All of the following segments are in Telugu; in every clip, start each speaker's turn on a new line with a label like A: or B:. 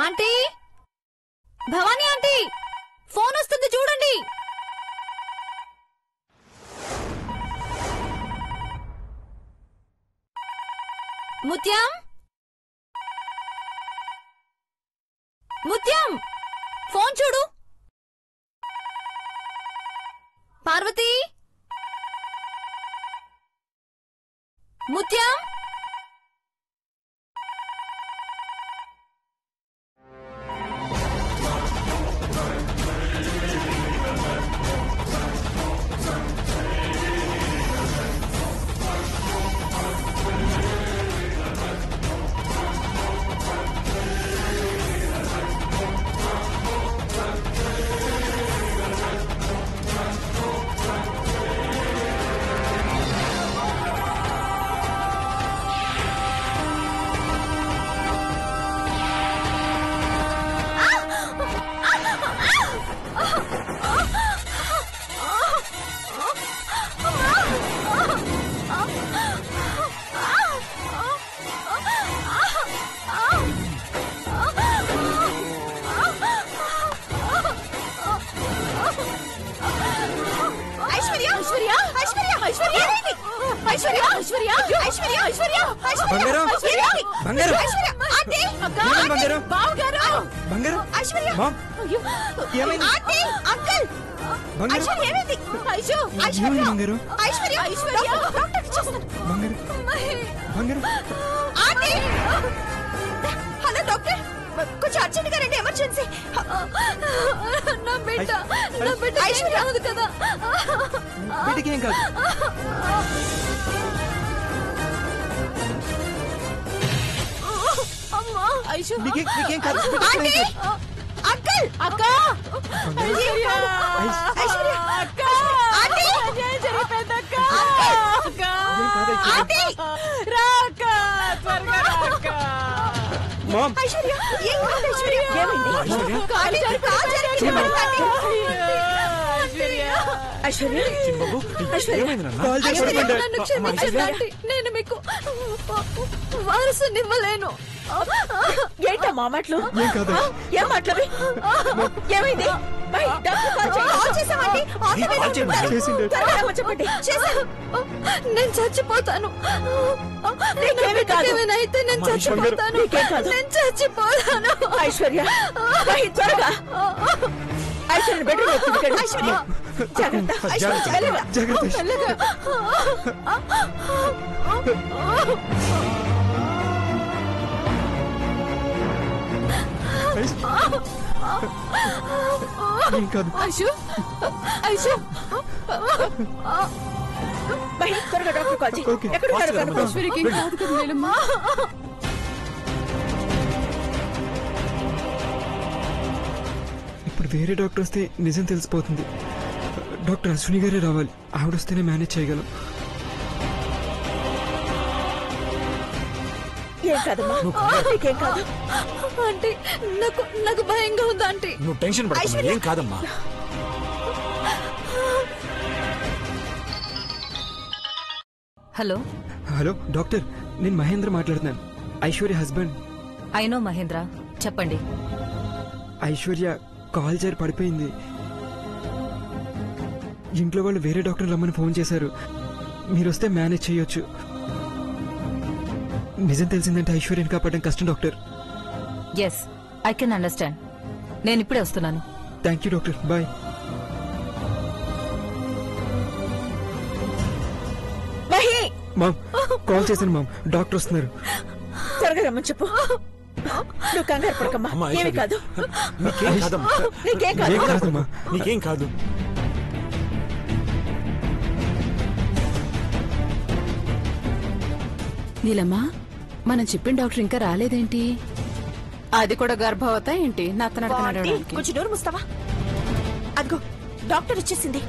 A: ఆంటీ, భవానీ ఆంటీ, ఫోన్ వస్తుంది చూడండి. ముత్యం, ముత్యం, ఫోన్ చూడు. పార్వతి, ముత్యం. హలో డాక్టర్, కొంచెం అర్జెంట్ గా రండి, ఎమర్జెన్సీ. నా బిడ్డ ఐశ్వర్య కదా.
B: బిడ్డకేం కాదు.
A: అమ్మా ఐశ్వర్య,
B: నీకేం కాదు.
A: అంకుల్, అక్క, ఐశ్వర్య, అక్క, జరిగిపోయిందక్క. ఐశ్వర్య, నేను మీకు వారసునివ్వలేను. ఏంటమ్మా మాటలు? ఏం మాటలు? ఏమైంది? నేను చచ్చిపోతాను. అయితే నేను చచ్చిపోతాను. నేను చచ్చిపోతాను. ఐశ్వర్య, త్వరగా ఐశ్వర్య బెడ్రూమ్. ఐశ్వర్య,
B: ఇప్పుడు వేరే డాక్టర్ వస్తే నిజం తెలిసిపోతుంది. డాక్టర్ అశ్విని గారే రావాలి. ఆవిడొస్తేనే మేనేజ్ చేయగలం.
A: ఆంటీ, నాకు భయంగా ఉంది ఆంటీ.
C: నువ్వు టెన్షన్ పడకు, ఏం కాదమ్మా.
D: హలో
B: హలో డాక్టర్, నేను మహేంద్ర మాట్లాడుతున్నాను, ఐశ్వర్య హస్బెండ్.
D: ఐనో మహేంద్ర, చెప్పండి.
B: ఐశ్వర్య కాల్ జారి పడిపోయింది. ఇంట్లో వాళ్ళు వేరే డాక్టర్ రమ్మని ఫోన్ చేశారు. మీరొస్తే మేనేజ్ చేయొచ్చు. నిజం తెలిసిందంటే ఐశ్వర్యని కాపాడడం కష్టం doctor.
D: Yes, I can understand. నేను ఇప్పుడే వస్తున్నాను.
B: Thank you doctor, bye. Mom, call చేశాను మామ్, డాక్టర్ వస్తున్నారు.
A: త్వరగా రమ్మని చెప్పు. నువ్వు కంగారు పడకమ్మా, ఏమీ కాదు.
C: నీకేం కాదు.
E: నీలమ్మా, మనం చెప్పిన డాక్టర్ ఇంకా రాలేదేంటి? అది కూడా గర్భవతా ఏంటి?
A: కొంచెం నోరు ముస్తావా? అదిగో డాక్టర్ వచ్చేసింది.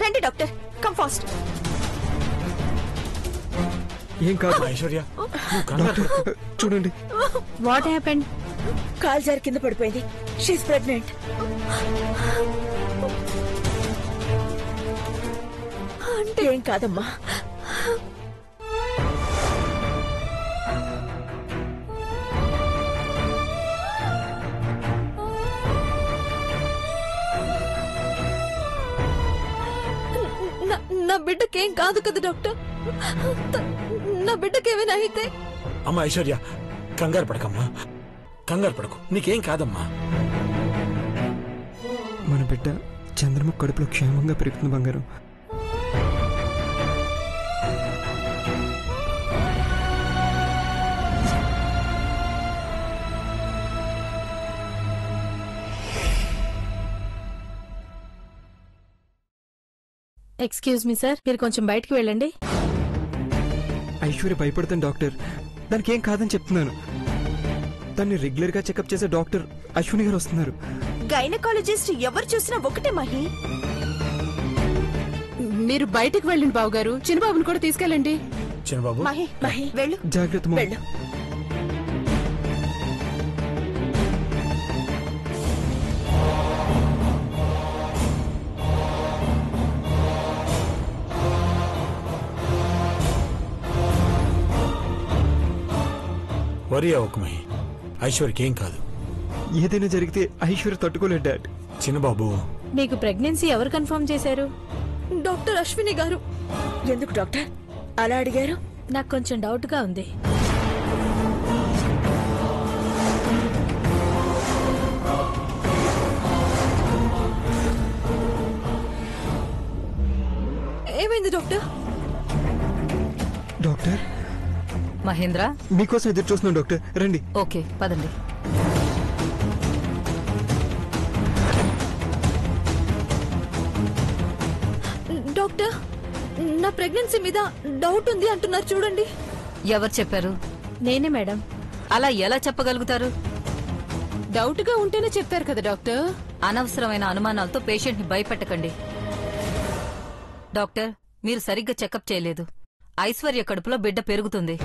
A: రండి డాక్టర్, కమ్ ఫాస్ట్.
B: ఏం కాదు
C: ఐశ్వర్య,
B: చూడండి.
E: What happened?
A: కాల్ జారి కింద పడిపోయింది. She is pregnant. అంటే ఏం కాదమ్మా. నా బిడ్డకేం కాదు కదా డాక్టర్. నా బిడ్డకేమైనా అయితే.
C: అమ్మా ఐశ్వర్య, కంగారు పడకమ్మా, కంగారు పడకు, నీకేం కాదమ్మా.
B: మన బిడ్డ చంద్రముఖ కడుపులో క్షేమంగా పెరుగుతుంది బంగారం.
A: ఎక్స్క్యూజ్ మీ సార్, మీరు కొంచెం బయటికి వెళ్ళండి.
B: ఐశ్వర్య భయపడుతుంది డాక్టర్, దానికి ఏం కాదని చెప్తున్నాను. దాన్ని రెగ్యులర్ గా చెకప్ చేసే డాక్టర్ అశ్విని గారు వస్తున్నారు.
A: గైనకాలజిస్ట్ ఎవరు చూసినా ఒకటే మహి.
E: మీరు బయటికి వెళ్ళండి బావగారు, చిన్నబాబుని కూడా తీసుకెళ్ళండి.
C: చిన్నబాబు,
A: మహి మహి వెళ్ళు,
B: జాగ్రత్త మామ్.
A: వెళ్ళు.
C: వరి అవ్వకు మహి, ఐశ్వర్యకి ఏం కాదు.
B: ఏదైనా జరిగితే ఐశ్వర్య తట్టుకోలేదు డాడ్.
C: చిన్నబాబు,
A: మీకు ప్రెగ్నెన్సీ ఎవరు కన్ఫర్మ్ చేశారు? డాక్టర్ అశ్విని గారు.
F: ఎందుకు డాక్టర్ అలా అడిగారు?
A: నాకు కొంచెం డౌట్ గా ఉంది. ఏమైంది డాక్టర్?
B: డాక్టర్
D: మహేంద్ర,
B: మీకోసం ఎదురు చూస్తున్నాం డాక్టర్, రండి.
D: ఓకే పదండి.
A: డాక్టర్, నా ప్రెగ్నెన్సీ మీద డౌట్ ఉంది అంటున్నారు చూడండి.
D: ఎవరు చెప్పారు?
A: నేనే మేడం.
D: అలా ఎలా చెప్పగలుగుతారు?
E: డౌట్ గా ఉంటేనే చెప్తారు కదా డాక్టర్.
D: అనవసరమైన అనుమానాలతో పేషెంట్ ని భయపెట్టకండి. డాక్టర్, మీరు సరిగ్గా చెకప్ చేయలేదు. ఐశ్వర్య కడుపులో బిడ్డ పెరుగుతుంది.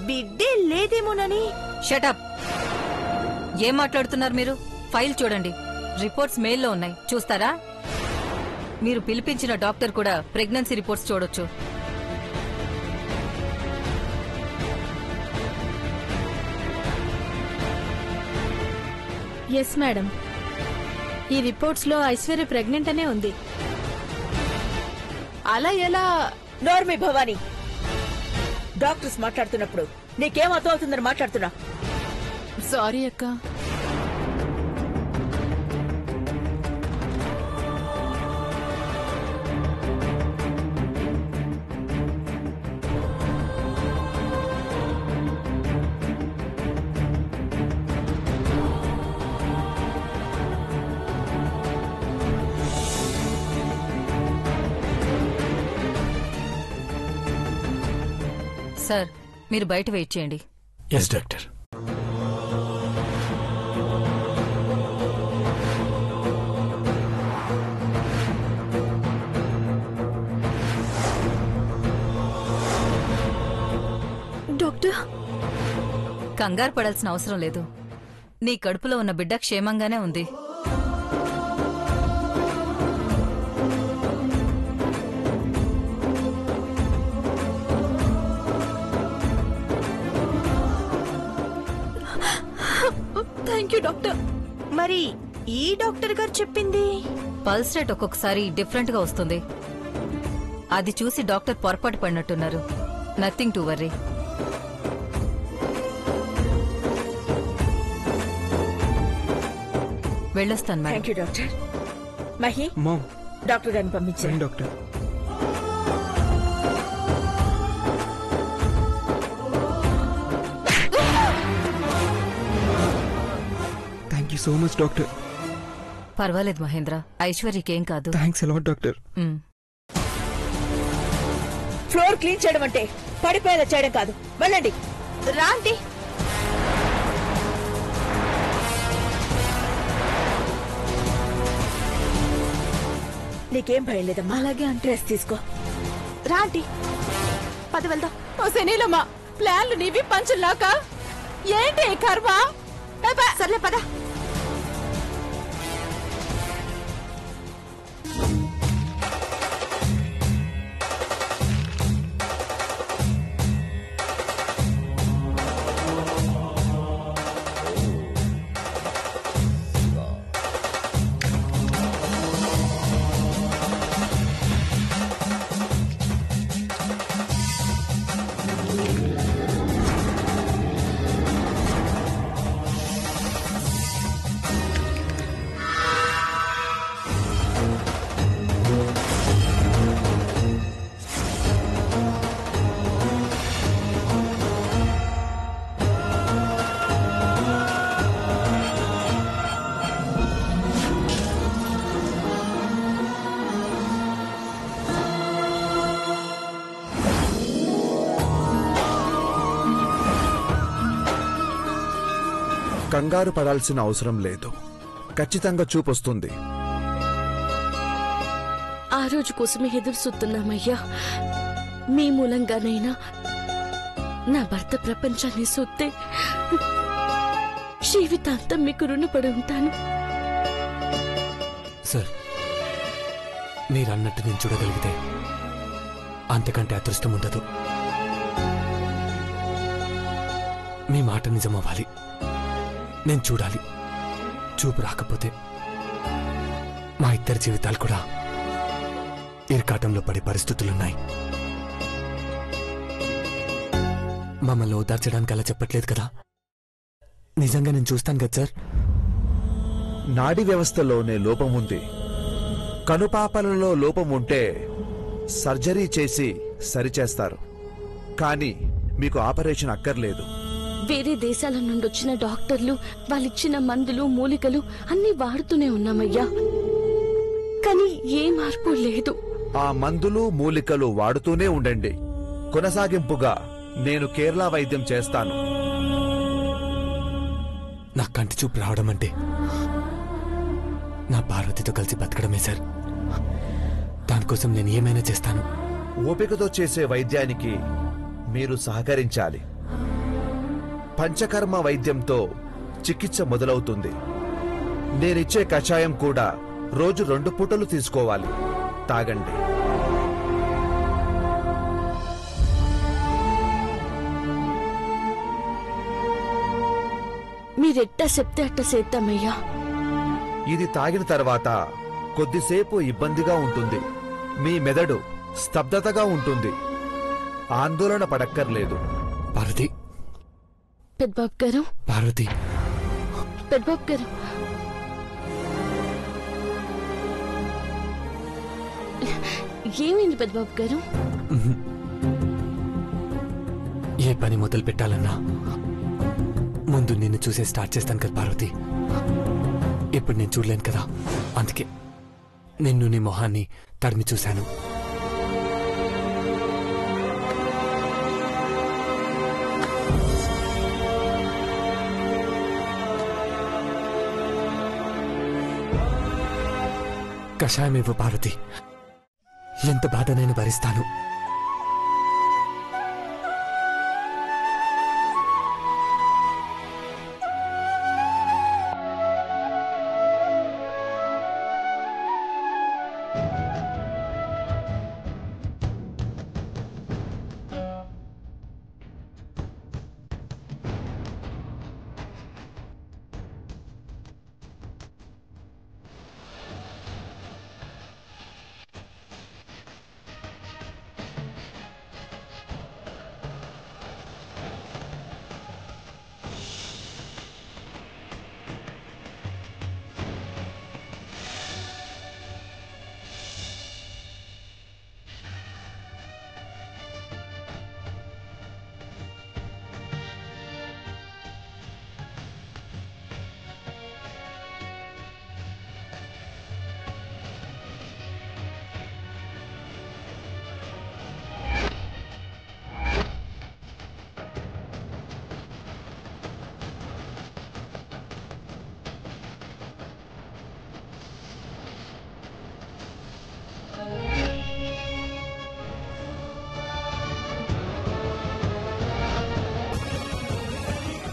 A: బిడ్డే లేదేమోనని.
D: షటప్! ఏం మాట్లాడుతున్నారు మీరు? ఫైల్ చూడండి, రిపోర్ట్స్ మెయిల్లో ఉన్నాయి, చూస్తారా? మీరు పిలిపించిన డాక్టర్ కూడా ప్రెగ్నెన్సీ రిపోర్ట్స్ చూడొచ్చు.
A: ఎస్ మేడం, ఈ రిపోర్ట్స్ లో ఐశ్వర్య ప్రెగ్నెంట్ అనే ఉంది.
E: అలా ఎలా?
F: నోర్మి భవాని, డాక్టర్స్ మాట్లాడుతున్నప్పుడు నీకేం అర్థం అవుతుందని మాట్లాడుతున్నా.
E: సారీ అక్క.
D: సార్, మీరు బయట వెయిట్ చేయండి.
C: Yes doctor.
A: డాక్టర్,
D: కంగారు పడాల్సిన అవసరం లేదు. నీ కడుపులో ఉన్న బిడ్డ క్షేమంగానే ఉంది.
A: Thank you doctor. మరి ఈ డాక్టర్ గారు చెప్పింది?
D: పల్స్ రేట్ ఒక్కొక్కసారి డిఫరెంట్ గా వస్తుంది. అది చూసి డాక్టర్ పొరపాటు పడినట్టున్నారు. Nothing to worry. వెళ్ళొస్తాను madam.
F: Thank you doctor. Mahi,
B: ma'am,
F: doctor గారిని పంపించారు.
B: రండి doctor. Thank you so much doctor.
D: పర్వాలేదు మహేంద్ర, ఐశ్వర్యకేం కాదు.
B: Thanks a lot doctor.
F: Floor clean చేయడం అంటే పడిపోయేలా చేయడం కాదు. వెళ్ళండి.
A: రాండి.
F: నీకేం భయం లేదమ్మా.
A: అలాగే అంటే.
F: డ్రెస్ తీసుకో.
A: రాండి, పద వెళ్దాం.
E: ఓ సెనీలమ్మా, ప్లాన్లు నీవి పంచులాక ఏంటి ఈ కర్మ?
A: సర్లే పద.
G: కంగారు పడాల్సిన అవసరం లేదు. ఖచ్చితంగా చూపొస్తుంది.
H: ఆ రోజు కోసమే ఎదురు చూస్తున్నామయ్యా. మీ మూలంగానైనా నా భర్త ప్రపంచాన్ని చూస్తే జీవితాంతం మీకు రుణపడి ఉంటాను.
I: సార్, మీరన్నట్టు నేను చూడగలిగితే అంతకంటే అదృష్టం ఉండదు. మీ మాట నిజమవ్వాలి. నేను చూడాలి. చూపు రాకపోతే మా ఇద్దరి జీవితాలు కూడా ఇరకాటంలో పడే పరిస్థితులున్నాయి. మమ్మల్ని ఓదార్చడానికి అలా చెప్పట్లేదు కదా. నిజంగా నేను చూస్తాను కదా సార్.
G: నాడీ వ్యవస్థలోనే లోపం ఉంది. కనుపాపలలో లోపం ఉంటే సర్జరీ చేసి సరిచేస్తారు. కానీ మీకు ఆపరేషన్ అక్కర్లేదు.
H: వేరే దేశాల నుండి వచ్చిన డాక్టర్లు వాళ్ళిచ్చిన మందులు మూలికలు అన్ని వాడుతూనే ఉన్నామయ్యా. కానీ ఏ మార్పు లేదు.
G: ఆ మందులు మూలికలు వాడుతూనే ఉండండి. కొనసాగింపుగా నేను కేరళ వైద్యం చేస్తాను.
I: నా కంటి చూపు రావడం అంటే నా పార్వతితో కలిసి బతకడమే సార్. దానికోసం నేను ఏమైనా చేస్తాను.
G: ఓపికతో చేసే వైద్యానికి మీరు సహకరించాలి. పంచకర్మ వైద్యంతో చికిత్స మొదలవుతుంది. నేనిచ్చే కషాయం కూడా రోజు 2 పూటలు తీసుకోవాలి. తాగండి.
H: మీరెట్టా చెప్తే అట్ట చేద్దామయ్యా.
G: ఇది తాగిన తర్వాత కొద్దిసేపు ఇబ్బందిగా ఉంటుంది. మీ మెదడు స్తబ్దతగా ఉంటుంది. ఆందోళన పడక్కర్లేదు.
I: పార్వతి,
H: పెద్దబాబు గారు,
I: పార్వతి,
H: పెద్దబాబు గారు, ఏమైంది పెద్దబాబు గారు?
I: ఏ పని మొదలు పెట్టాలన్నా ముందు నిన్ను చూసే స్టార్ట్ చేస్తాను కదా పార్వతి. ఇప్పుడు నేను చూడలేను కదా. అందుకే నిన్ను నీ మొహాన్ని తడిమి చూశాను. కషాయం ఇవ్వు పార్వతి. ఎంత బాధ నేను భరిస్తాను.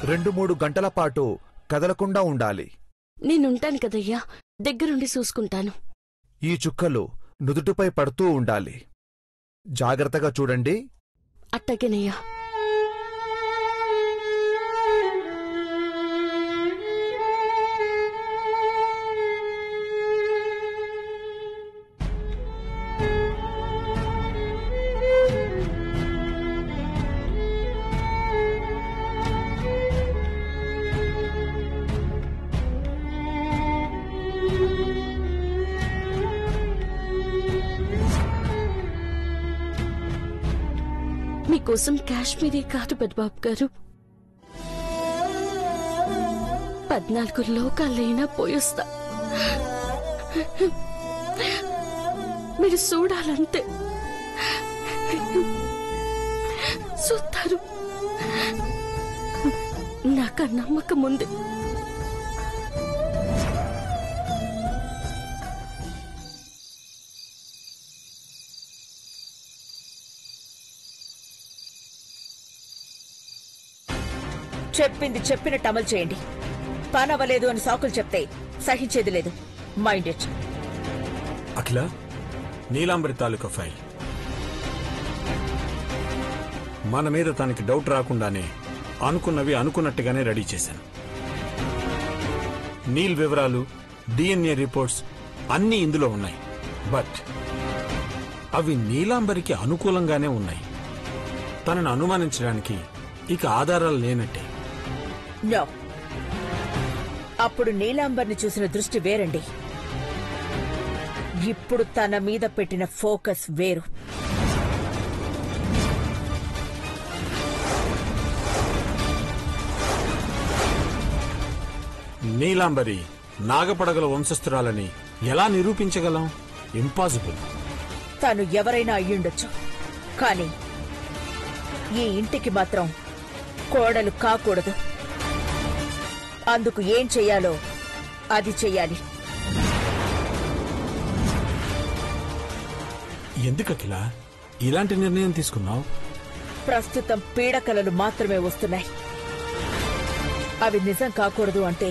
G: రెండు 3 గంటల పాటు కదలకుండా ఉండాలి.
H: నేనుంటాను కదయ్యా, దగ్గరుండి చూసుకుంటాను.
G: ఈ చుక్కలు నుదుటిపై పడుతూ ఉండాలి. జాగ్రత్తగా చూడండి.
H: అట్టగేనయ్యా. మీకోసం కాశ్మీరీ కాదు పెద్దబాబు గారు, 14 లోకాలైనా పోయొస్తా. మీరు చూడాలంతే. చూస్తారు. నాకు నమ్మకం ఉంది.
F: చెప్పింది చెప్పినట్టు అమలు చేయండి. పని అవ్వలేదు అని సాకులు చెప్తే సహించేది లేదు. Mind it.
C: Akhila, Neelambari taluka file మన మీద తనకి డౌట్ రాకుండానే అనుకున్నవి అనుకున్నట్టుగానే రెడీ చేశాను. నీల్ వివరాలు, డిఎన్ఏ రిపోర్ట్స్ అన్నీ ఇందులో ఉన్నాయి. బట్ అవి నీలాంబరికి అనుకూలంగానే ఉన్నాయి. తనను అనుమానించడానికి ఇక ఆధారాలు లేనట్టే.
F: నో, అప్పుడు నీలాంబర్ని చూసిన దృష్టి వేరండి. ఇప్పుడు తన మీద పెట్టిన ఫోకస్ వేరు.
C: నీలాంబరి నాగపడగల వంశస్థురాలని ఎలా నిరూపించగలం? ఇంపాసిబుల్.
F: తను ఎవరైనా అయ్యుండొచ్చు, కానీ ఈ ఇంటికి మాత్రం కోడలు కాకూడదు. అందుకు ఏం చెయ్యాలో అది చెయ్యాలి.
C: ఎందుకకిలా ఇలాంటి నిర్ణయం తీసుకున్నావు?
F: ప్రస్తుతం పీడకలలు మాత్రమే వస్తున్నాయి. అవి నిజం కాకూడదు అంటే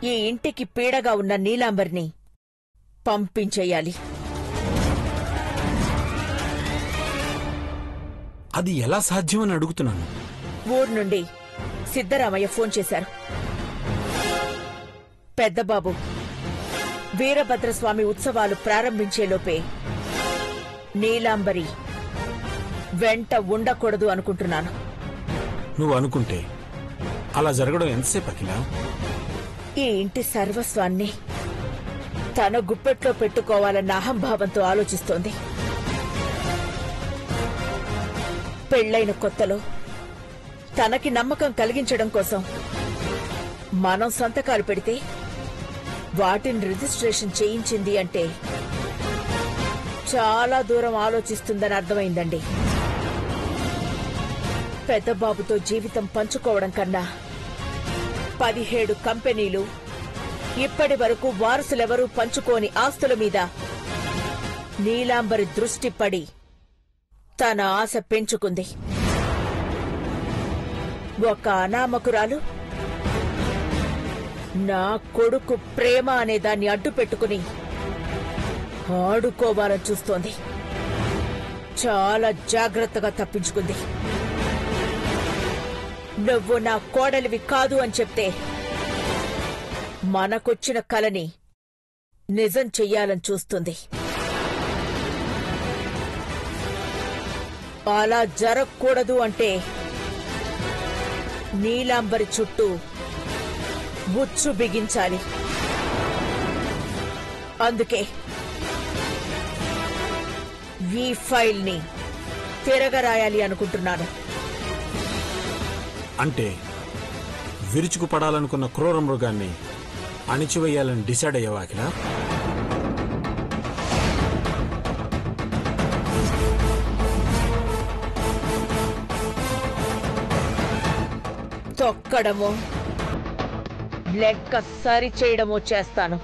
F: ఈ ఇంటికి పీడగా ఉన్న నీలాంబర్ని పంపించేయాలి.
C: అది ఎలా సాధ్యమని అడుగుతున్నాను.
F: ఊరు నుండి సిద్ధరామయ్య ఫోన్ చేశారు. పెద్దబాబు వీరభద్రస్వామి ఉత్సవాలు ప్రారంభించేలోపే నీలాంబరి వెంట ఉండకూడదు అనుకుంటున్నాను.
C: నువ్వు అనుకుంటే అలా జరగడం ఎంతసేపు అఖిల?
F: ఈ ఇంటి సర్వస్వాన్ని తన గుప్పెట్లో పెట్టుకోవాలన్న అహంభావంతో ఆలోచిస్తోంది. పెళ్లైన కొత్తలో తనకి నమ్మకం కలిగించడం కోసం మనం సంతకాలు పెడితే వాటిని రిజిస్ట్రేషన్ చేయించింది అంటే చాలా దూరం ఆలోచిస్తుందని అర్థమైందండి. పెద్దబాబుతో జీవితం పంచుకోవడం కన్నా 17 కంపెనీలు, ఇప్పటి వరకు వారసులెవరూ పంచుకోని ఆస్తుల మీద నీలాంబరి దృష్టి పడి తన ఆశ పెంచుకుంది. ఒక అనామకురాలు నా కొడుకు ప్రేమ అనే దాన్ని అడ్డు పెట్టుకుని ఆడుకోవాలని చూస్తోంది. చాలా జాగ్రత్తగా తప్పించుకుంది. నువ్వు నా కోడలివి కాదు అని చెప్తే మనకొచ్చిన కలని నిజం చెయ్యాలని చూస్తుంది. అలా జరగకూడదు అంటే నీలాంబరి చుట్టూ బుచ్చు బిగించాలి. అందుకే ఈ ఫైల్ని తిరగరాయాలి అనుకుంటున్నాను.
C: అంటే విరుచుకు పడాలనుకున్న క్రూర మృగాన్ని అణిచివేయాలని డిసైడ్ అయ్యావా అఖిల?
F: తొక్కడమో లెక్క సరి చేయడమో చేస్తాను.